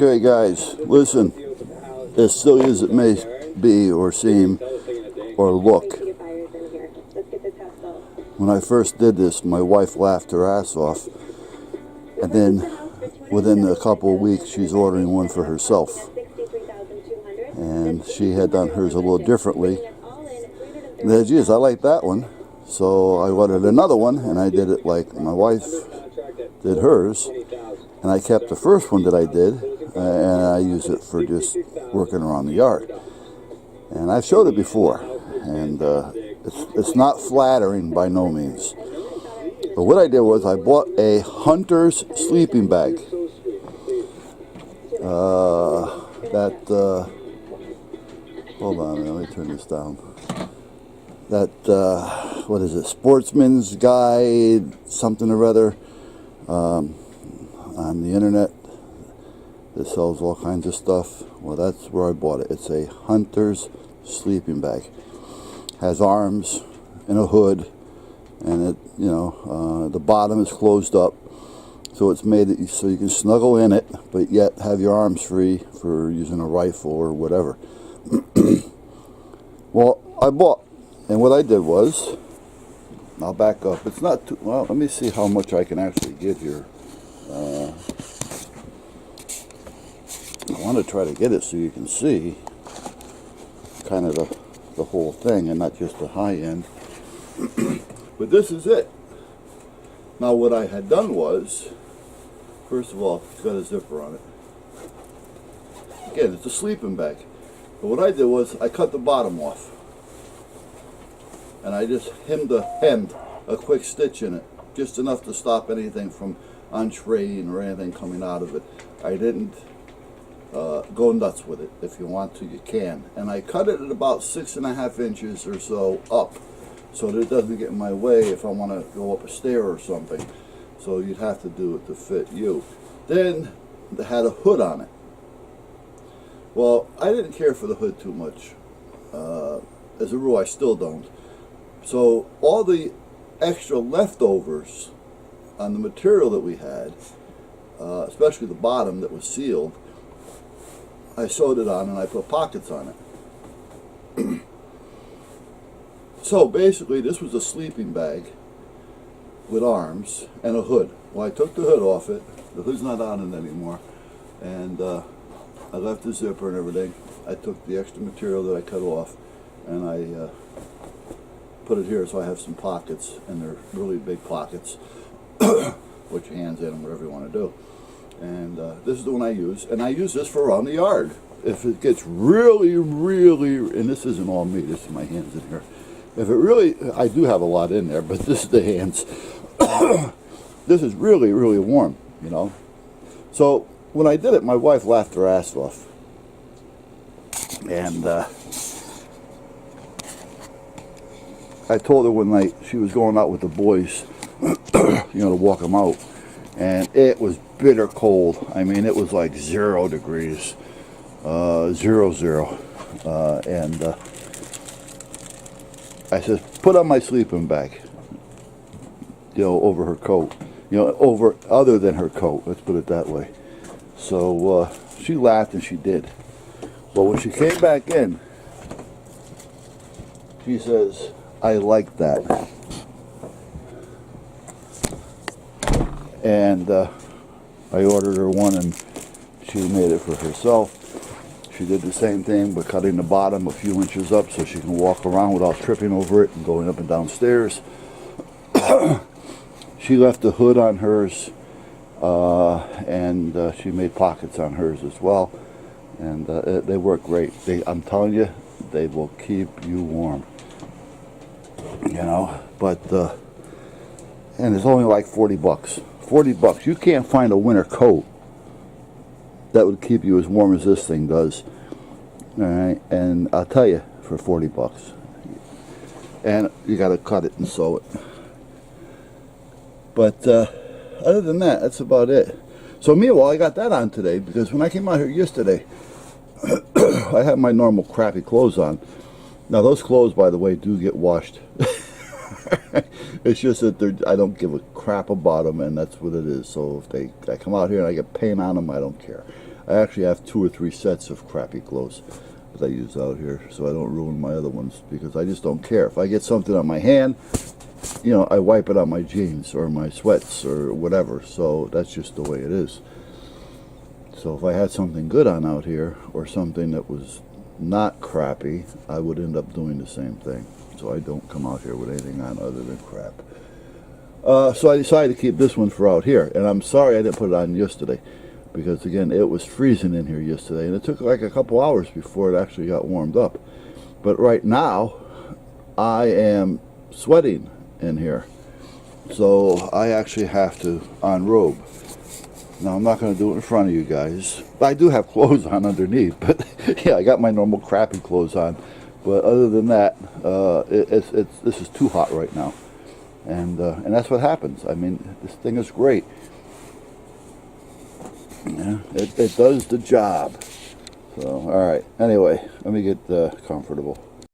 Okay, guys, listen. As silly as it may be, or seem, or look, when I first did this, my wife laughed her ass off, and then within a couple of weeks, she's ordering one for herself. And she had done hers a little differently. And then, geez, I like that one. So I ordered another one, and I did it like my wife did hers. And I kept the first one that I did, and I use it for just working around the yard. And I've showed it before, and it's not flattering by no means. But what I did was I bought a hunter's sleeping bag. Hold on, let me turn this down. What is it? Sportsman's Guide, something or other, on the internet. It sells all kinds of stuff. Well, that's where I bought it. It's a hunter's sleeping bag. Has arms and a hood, and the bottom is closed up, so it's made so you can snuggle in it, but yet have your arms free for using a rifle or whatever. Well, I bought, and what I did was, I'll back up. It's not too well. Let me see how much I can actually get here. I want to try to get it so you can see kind of the whole thing and not just the high end. But this is it. Now what I had done was, first of all, it's got a zipper on it. Again, it's a sleeping bag. But what I did was I cut the bottom off. And I just hemmed a quick stitch in it. Just enough to stop anything from entreating or anything coming out of it. I didn't go nuts with it. If you want to, you can. And I cut it at about 6.5 inches or so up, so that it doesn't get in my way if I want to go up a stair or something. So you'd have to do it to fit you. Then it had a hood on it. Well, I didn't care for the hood too much. As a rule, I still don't. So all the extra leftovers on the material that we had, especially the bottom that was sealed, I sewed it on and I put pockets on it. So basically this was a sleeping bag with arms and a hood. Well, I took the hood off it. The hood's not on it anymore. And I left the zipper and everything. I took the extra material that I cut off and I put it here so I have some pockets, and they're really big pockets. Put your hands in them, whatever you want to do. And this is the one I use, and I use this for around the yard. If it gets really, and this isn't all me, this is my hands in here. If it really, I do have a lot in there, but this is the hands. This is really, warm, you know. So when I did it, my wife laughed her ass off. And I told her one night she was going out with the boys, to walk them out. And it was bitter cold. I mean, it was like 0 degrees, 0. And I said, put on my sleeping bag, over her coat, over other than her coat. Let's put it that way. So she laughed, and she did. But when she came back in, she says, I like that. And I ordered her one, and she made it for herself. She did the same thing, but cutting the bottom a few inches up so she can walk around without tripping over it and going up and down stairs. She left the hood on hers, and she made pockets on hers as well. And they work great. I'm telling you, they will keep you warm. But and it's only like $40. $40. You can't find a winter coat that would keep you as warm as this thing does. All right, and I'll tell you, for $40. And you got to cut it and sew it. But other than that, that's about it. So meanwhile, I got that on today, because when I came out here yesterday, I had my normal crappy clothes on. Now those clothes, by the way, do get washed. It's just that I don't give a crap about them, and that's what it is. So if I come out here and I get paint on them, I don't care. I actually have 2 or 3 sets of crappy clothes that I use out here, so I don't ruin my other ones, because I just don't care. If I get something on my hand, you know, I wipe it on my jeans or my sweats or whatever, so that's just the way it is. So if I had something good on out here, or something that was not crappy, I would end up doing the same thing. So I don't come out here with anything on other than crap. So I decided to keep this one for out here, and I'm sorry I didn't put it on yesterday, because again, it was freezing in here yesterday, and it took like a couple hours before it actually got warmed up. But right now, I am sweating in here, so I actually have to unrobe. Now, I'm not going to do it in front of you guys. I do have clothes on underneath, but yeah, I got my normal crappy clothes on. But other than that, this is too hot right now, and that's what happens. I mean, this thing is great. Yeah, it does the job. So, all right. Anyway, let me get comfortable.